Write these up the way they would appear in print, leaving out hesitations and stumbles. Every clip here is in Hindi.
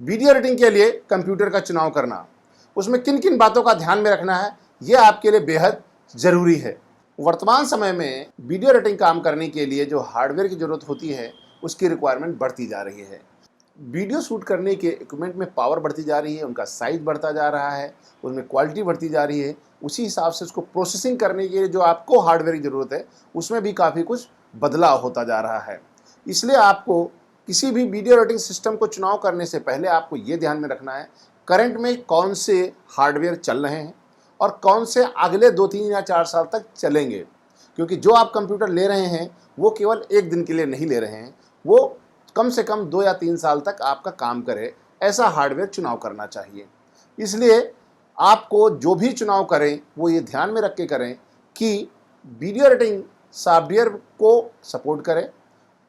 वीडियो एडिटिंग के लिए कंप्यूटर का चुनाव करना, उसमें किन किन बातों का ध्यान में रखना है, यह आपके लिए बेहद ज़रूरी है। वर्तमान समय में वीडियो एडिटिंग काम करने के लिए जो हार्डवेयर की ज़रूरत होती है उसकी रिक्वायरमेंट बढ़ती जा रही है। वीडियो शूट करने के इक्विपमेंट में पावर बढ़ती जा रही है, उनका साइज़ बढ़ता जा रहा है, उनमें क्वालिटी बढ़ती जा रही है। उसी हिसाब से उसको प्रोसेसिंग करने के लिए जो आपको हार्डवेयर की ज़रूरत है उसमें भी काफ़ी कुछ बदलाव होता जा रहा है। इसलिए आपको किसी भी वीडियो एडिटिंग सिस्टम को चुनाव करने से पहले आपको ये ध्यान में रखना है करंट में कौन से हार्डवेयर चल रहे हैं और कौन से अगले 2-3 या 4 साल तक चलेंगे। क्योंकि जो आप कंप्यूटर ले रहे हैं वो केवल एक दिन के लिए नहीं ले रहे हैं, वो कम से कम 2 या 3 साल तक आपका काम करे, ऐसा हार्डवेयर चुनाव करना चाहिए। इसलिए आपको जो भी चुनाव करें वो ये ध्यान में रख के करें कि वीडियो एडिटिंग सॉफ्टवेयर को सपोर्ट करे,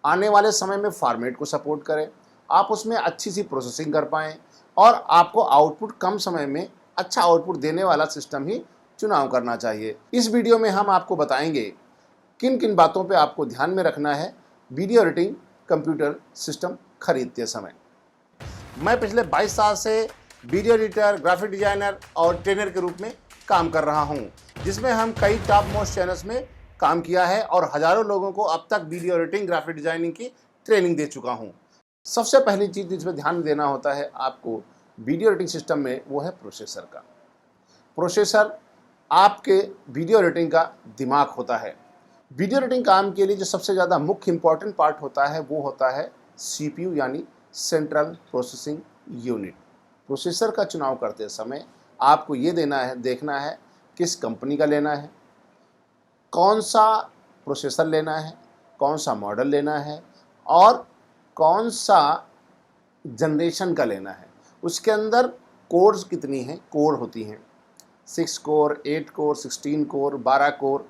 आने वाले समय में फॉर्मेट को सपोर्ट करे, आप उसमें अच्छी सी प्रोसेसिंग कर पाएँ और आपको आउटपुट कम समय में अच्छा आउटपुट देने वाला सिस्टम ही चुनाव करना चाहिए। इस वीडियो में हम आपको बताएंगे किन किन बातों पे आपको ध्यान में रखना है वीडियो एडिटिंग कंप्यूटर सिस्टम खरीदते समय। मैं पिछले 22 साल से वीडियो एडिटर, ग्राफिक डिजाइनर और ट्रेनर के रूप में काम कर रहा हूं, जिसमें हम कई टॉप मोस्ट चैनल्स में काम किया है और हज़ारों लोगों को अब तक वीडियो एडिटिंग, ग्राफिक डिजाइनिंग की ट्रेनिंग दे चुका हूं। सबसे पहली चीज़ जिसमें ध्यान देना होता है आपको वीडियो एडिटिंग सिस्टम में, वो है प्रोसेसर का। प्रोसेसर आपके वीडियो एडिटिंग का दिमाग होता है। वीडियो एडिटिंग काम के लिए जो सबसे ज़्यादा मुख्य इंपॉर्टेंट पार्ट होता है वो होता है CPU यानी सेंट्रल प्रोसेसिंग यूनिट। प्रोसेसर का चुनाव करते समय आपको ये देखना है किस कंपनी का लेना है, कौन सा प्रोसेसर लेना है, कौन सा मॉडल लेना है और कौन सा जनरेशन का लेना है। उसके अंदर कोर्स कितनी हैं, कोर होती हैं 6 कोर, 8 कोर, 16 कोर, 12 कोर,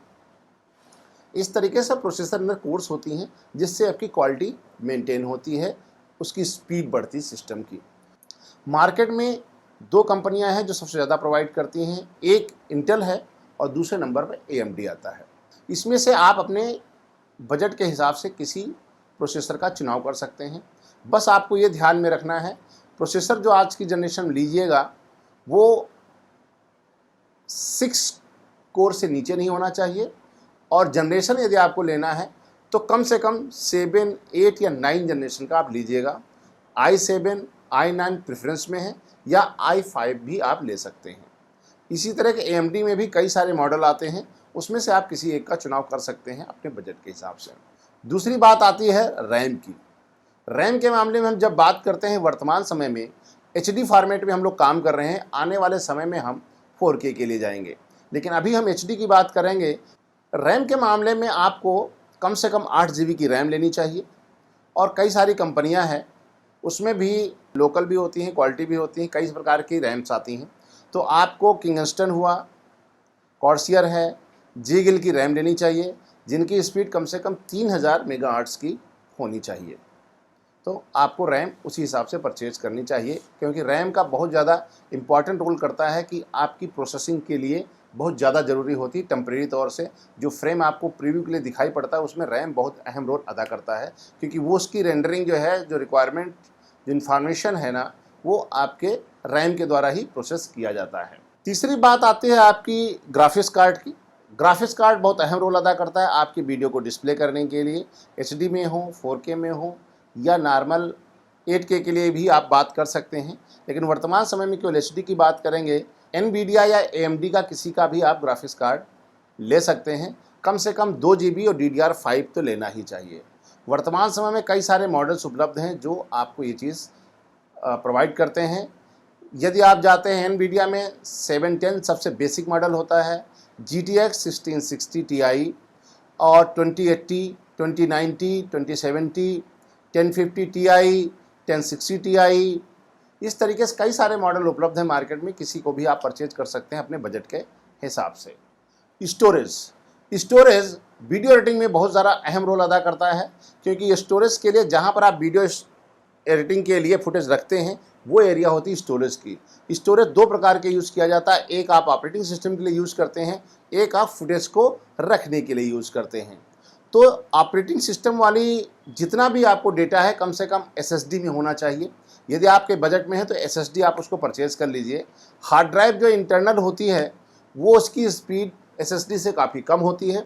इस तरीके से प्रोसेसर में कोर्स होती हैं जिससे आपकी क्वालिटी मेंटेन होती है, उसकी स्पीड बढ़ती सिस्टम की। मार्केट में 2 कंपनियां हैं जो सबसे ज़्यादा प्रोवाइड करती हैं, एक इंटेल है और दूसरे नंबर पर AMD आता है। इसमें से आप अपने बजट के हिसाब से किसी प्रोसेसर का चुनाव कर सकते हैं। बस आपको ये ध्यान में रखना है प्रोसेसर जो आज की जनरेशन लीजिएगा वो 6 कोर से नीचे नहीं होना चाहिए और जनरेशन यदि आपको लेना है तो कम से कम 7, 8 या 9 जनरेशन का आप लीजिएगा। i7, i9 प्रेफरेंस में है या i5 भी आप ले सकते हैं। इसी तरह के AMD में भी कई सारे मॉडल आते हैं, उसमें से आप किसी एक का चुनाव कर सकते हैं अपने बजट के हिसाब से। दूसरी बात आती है रैम की। रैम के मामले में हम जब बात करते हैं वर्तमान समय में HD फॉर्मेट में हम लोग काम कर रहे हैं, आने वाले समय में हम 4K के लिए जाएंगे, लेकिन अभी हम HD की बात करेंगे। रैम के मामले में आपको कम से कम 8 GB की रैम लेनी चाहिए और कई सारी कंपनियां हैं, उसमें भी लोकल भी होती हैं, क्वालिटी भी होती हैं, कई प्रकार की रैम्स आती हैं। तो आपको किंगस्टन हुआ, कॉर्सियर है, जीगिल की रैम लेनी चाहिए जिनकी स्पीड कम से कम 3000 मेगाहर्ट्ज़ की होनी चाहिए। तो आपको रैम उसी हिसाब से परचेज करनी चाहिए, क्योंकि रैम का बहुत ज़्यादा इम्पॉर्टेंट रोल करता है कि आपकी प्रोसेसिंग के लिए बहुत ज़्यादा ज़रूरी होती है। टेम्परेरी तौर से जो फ्रेम आपको प्रीव्यू के लिए दिखाई पड़ता है उसमें रैम बहुत अहम रोल अदा करता है, क्योंकि वो उसकी रेंडरिंग जो है, जो रिक्वायरमेंट, जो इन्फॉर्मेशन है ना, वो आपके रैम के द्वारा ही प्रोसेस किया जाता है। तीसरी बात आती है आपकी ग्राफिक्स कार्ड की। ग्राफिक्स कार्ड बहुत अहम रोल अदा करता है आपकी वीडियो को डिस्प्ले करने के लिए, HD में हो, 4K में हो या नॉर्मल 8K के लिए भी आप बात कर सकते हैं। लेकिन वर्तमान समय में केवल HD की बात करेंगे, NVIDIA या AMD का किसी का भी आप ग्राफिक्स कार्ड ले सकते हैं। कम से कम 2 GB और DDR5 तो लेना ही चाहिए। वर्तमान समय में कई सारे मॉडल्स उपलब्ध हैं जो आपको ये चीज़ प्रोवाइड करते हैं। यदि आप जाते हैं NVIDIA में 710 सबसे बेसिक मॉडल होता है, GTX 1660 Ti और 2080, 2090, 2070, 1050 Ti, 1060 Ti, इस तरीके से कई सारे मॉडल उपलब्ध हैं मार्केट में, किसी को भी आप परचेज कर सकते हैं अपने बजट के हिसाब से। स्टोरेज वीडियो एडिटिंग में बहुत ज़्यादा अहम रोल अदा करता है, क्योंकि स्टोरेज के लिए जहाँ पर आप वीडियो एडिटिंग के लिए फुटेज रखते हैं वो एरिया होती है स्टोरेज की। स्टोरेज 2 प्रकार के यूज़ किया जाता है, एक आप ऑपरेटिंग सिस्टम के लिए यूज़ करते हैं, एक आप फुटेज को रखने के लिए यूज़ करते हैं। तो ऑपरेटिंग सिस्टम वाली जितना भी आपको डेटा है कम से कम SSD में होना चाहिए, यदि आपके बजट में है तो SSD आप उसको परचेज़ कर लीजिए। हार्ड ड्राइव जो इंटरनल होती है वो उसकी स्पीड SSD से काफ़ी कम होती है,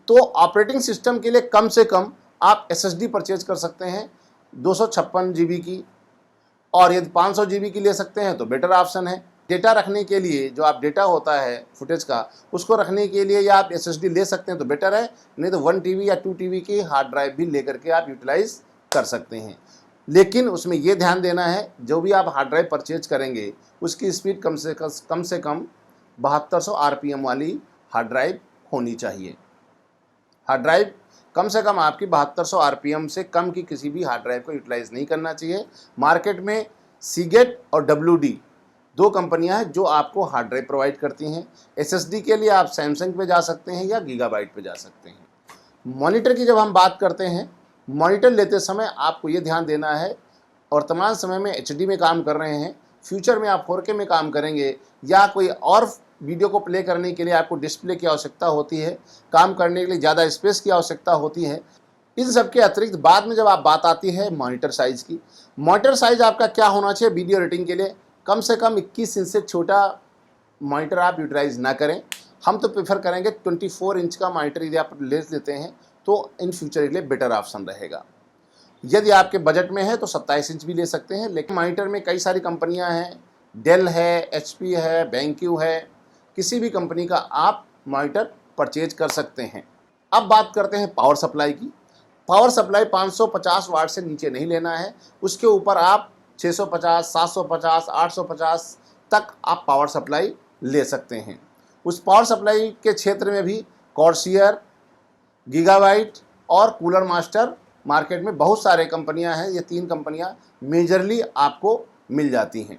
तो ऑपरेटिंग सिस्टम के लिए कम से कम आप SSD परचेज़ कर सकते हैं 256 GB की, और यदि 500 GB की ले सकते हैं तो बेटर ऑप्शन है। डेटा रखने के लिए जो आप डेटा होता है फुटेज का, उसको रखने के लिए या आप SSD ले सकते हैं तो बेटर है, नहीं तो 1 TB या 2 TB की हार्ड ड्राइव भी लेकर के आप यूटिलाइज़ कर सकते हैं। लेकिन उसमें ये ध्यान देना है, जो भी आप हार्ड ड्राइव परचेज करेंगे उसकी स्पीड कम से कम 7200 RPM वाली हार्ड ड्राइव होनी चाहिए। हार्ड ड्राइव कम से कम आपकी 7200 RPM से कम की किसी भी हार्ड ड्राइव को यूटिलाइज़ नहीं करना चाहिए। मार्केट में सीगेट और WD 2 कंपनियां हैं जो आपको हार्ड ड्राइव प्रोवाइड करती हैं। SSD के लिए आप सैमसंग पे जा सकते हैं या गीगाबाइट पे जा सकते हैं। मॉनिटर की जब हम बात करते हैं, मॉनिटर लेते समय आपको ये ध्यान देना है, वर्तमान समय में HD में काम कर रहे हैं, फ्यूचर में आप 4K में काम करेंगे या कोई और वीडियो को प्ले करने के लिए आपको डिस्प्ले की आवश्यकता होती है, काम करने के लिए ज़्यादा स्पेस की आवश्यकता होती है। इन सब के अतिरिक्त बाद में जब आप बात आती है मॉनिटर साइज़ की, मॉनिटर साइज़ आपका क्या होना चाहिए वीडियो एडिटिंग के लिए, कम से कम 21 इंच से छोटा मॉनिटर आप यूटिलाइज़ ना करें। हम तो प्रेफर करेंगे 24 इंच का मॉनिटर यदि आप ले लेते हैं तो इन फ्यूचर के लिए बेटर ऑप्शन रहेगा। यदि आपके बजट में है तो 27 इंच भी ले सकते हैं, लेकिन मॉनिटर में कई सारी कंपनियां हैं, डेल है, HP है, बेंक्यू है, किसी भी कंपनी का आप मॉनिटर परचेज कर सकते हैं। अब बात करते हैं पावर सप्लाई की। पावर सप्लाई 550 वाट से नीचे नहीं लेना है, उसके ऊपर आप 650, 750, 850 तक आप पावर सप्लाई ले सकते हैं। उस पावर सप्लाई के क्षेत्र में भी कॉर्सियर, गीगाबाइट और कूलर मास्टर मार्केट में बहुत सारे कंपनियां हैं। ये 3 कंपनियां मेजरली आपको मिल जाती हैं।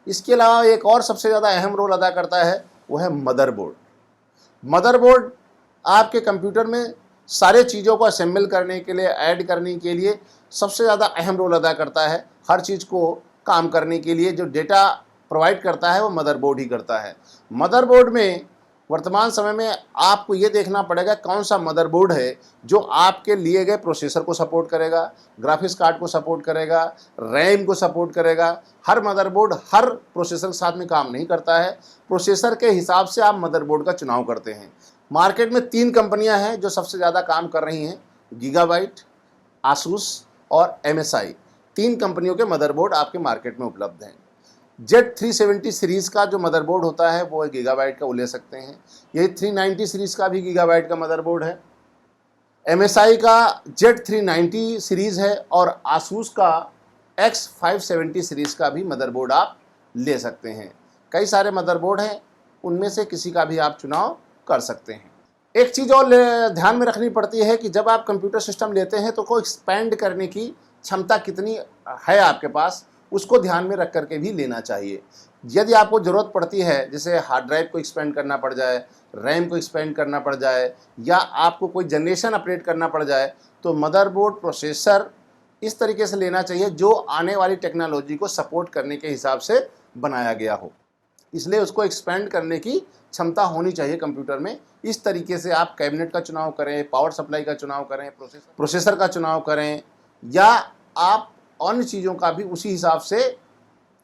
इसके अलावा एक और सबसे ज़्यादा अहम रोल अदा करता है, वो है मदरबोर्ड। मदरबोर्ड आपके कंप्यूटर में सारे चीज़ों को असेंबल करने के लिए, ऐड करने के लिए सबसे ज़्यादा अहम रोल अदा करता है। हर चीज़ को काम करने के लिए जो डेटा प्रोवाइड करता है वो मदरबोर्ड ही करता है। मदरबोर्ड में वर्तमान समय में आपको ये देखना पड़ेगा कौन सा मदरबोर्ड है जो आपके लिए गए प्रोसेसर को सपोर्ट करेगा, ग्राफिक्स कार्ड को सपोर्ट करेगा, रैम को सपोर्ट करेगा। हर मदरबोर्ड हर प्रोसेसर के साथ में काम नहीं करता है, प्रोसेसर के हिसाब से आप मदरबोर्ड का चुनाव करते हैं। मार्केट में 3 कंपनियां हैं जो सबसे ज़्यादा काम कर रही हैं, गीगाबाइट, आसूस और MSI। 3 कंपनियों के मदरबोर्ड आपके मार्केट में उपलब्ध हैं। Z370 सीरीज़ का जो मदरबोर्ड होता है वो गीगाबाइट का, वो ले सकते हैं। यही 390 सीरीज़ का भी गीगाबाइट का मदरबोर्ड है। MSI का Z390 सीरीज़ है और आसूस का X570 सीरीज़ का भी मदरबोर्ड आप ले सकते हैं। कई सारे मदरबोर्ड हैं, उनमें से किसी का भी आप चुनाव कर सकते हैं। एक चीज़ और ध्यान में रखनी पड़ती है कि जब आप कंप्यूटर सिस्टम लेते हैं तो को एक्सपेंड करने की क्षमता कितनी है आपके पास, उसको ध्यान में रख करके भी लेना चाहिए। यदि आपको ज़रूरत पड़ती है, जैसे हार्ड ड्राइव को एक्सपेंड करना पड़ जाए, रैम को एक्सपेंड करना पड़ जाए या आपको कोई जनरेशन अपडेट करना पड़ जाए, तो मदरबोर्ड, प्रोसेसर इस तरीके से लेना चाहिए जो आने वाली टेक्नोलॉजी को सपोर्ट करने के हिसाब से बनाया गया हो। इसलिए उसको एक्सपेंड करने की क्षमता होनी चाहिए कंप्यूटर में। इस तरीके से आप कैबिनेट का चुनाव करें, पावर सप्लाई का चुनाव करें, प्रोसेसर का चुनाव करें या आप अन्य चीज़ों का भी उसी हिसाब से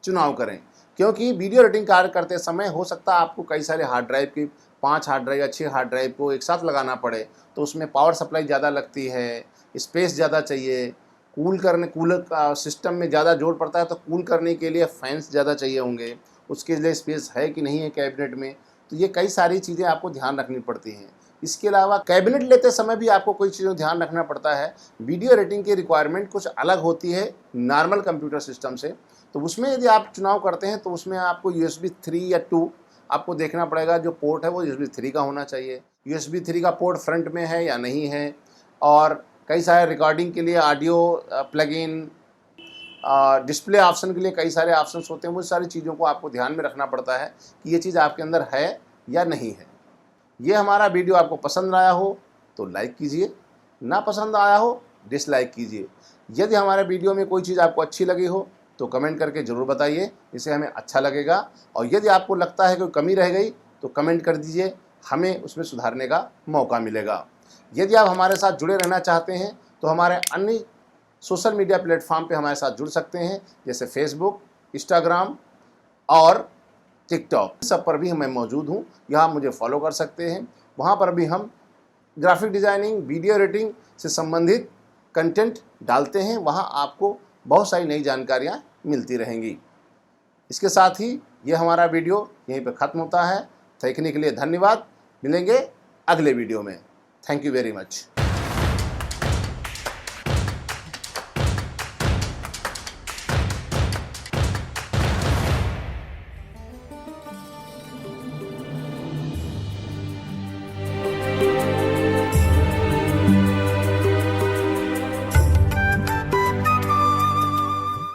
चुनाव करें। क्योंकि वीडियो एडिटिंग कार्य करते समय हो सकता है आपको कई सारे हार्ड ड्राइव की 5 हार्ड ड्राइव या 6 हार्ड ड्राइव को एक साथ लगाना पड़े, तो उसमें पावर सप्लाई ज़्यादा लगती है, स्पेस ज़्यादा चाहिए, कूलर का सिस्टम में ज़्यादा जोर पड़ता है, तो कूल करने के लिए फैंस ज़्यादा चाहिए होंगे, उसके लिए स्पेस है कि नहीं है कैबिनेट में। तो ये कई सारी चीज़ें आपको ध्यान रखनी पड़ती हैं। इसके अलावा कैबिनेट लेते समय भी आपको कोई चीज़ों ध्यान रखना पड़ता है। वीडियो एडिटिंग की रिक्वायरमेंट कुछ अलग होती है नॉर्मल कंप्यूटर सिस्टम से, तो उसमें यदि आप चुनाव करते हैं तो उसमें आपको USB 3 या 2 आपको देखना पड़ेगा। जो पोर्ट है वो USB 3 का होना चाहिए। USB 3 का पोर्ट फ्रंट में है या नहीं है, और कई सारे रिकॉर्डिंग के लिए ऑडियो प्लगइन, डिस्प्ले ऑप्शन के लिए कई सारे ऑप्शंस होते हैं। वो सारी चीज़ों को आपको ध्यान में रखना पड़ता है कि ये चीज़ आपके अंदर है या नहीं है। ये हमारा वीडियो आपको पसंद आया हो तो लाइक कीजिए, ना पसंद आया हो डिसलाइक कीजिए। यदि हमारे वीडियो में कोई चीज़ आपको अच्छी लगी हो तो कमेंट करके ज़रूर बताइए, इससे हमें अच्छा लगेगा। और यदि आपको लगता है कि कमी रह गई तो कमेंट कर दीजिए, हमें उसमें सुधारने का मौका मिलेगा। यदि आप हमारे साथ जुड़े रहना चाहते हैं तो हमारे अन्य सोशल मीडिया प्लेटफॉर्म पे हमारे साथ जुड़ सकते हैं, जैसे फेसबुक, इंस्टाग्राम और टिकटॉक, सब पर भी मैं मौजूद हूँ। यहाँ मुझे फॉलो कर सकते हैं। वहाँ पर भी हम ग्राफिक डिज़ाइनिंग, वीडियो एडिटिंग से संबंधित कंटेंट डालते हैं। वहाँ आपको बहुत सारी नई जानकारियाँ मिलती रहेंगी। इसके साथ ही ये हमारा वीडियो यहीं पे ख़त्म होता है। देखने के लिए धन्यवाद। मिलेंगे अगले वीडियो में। Thank you very much.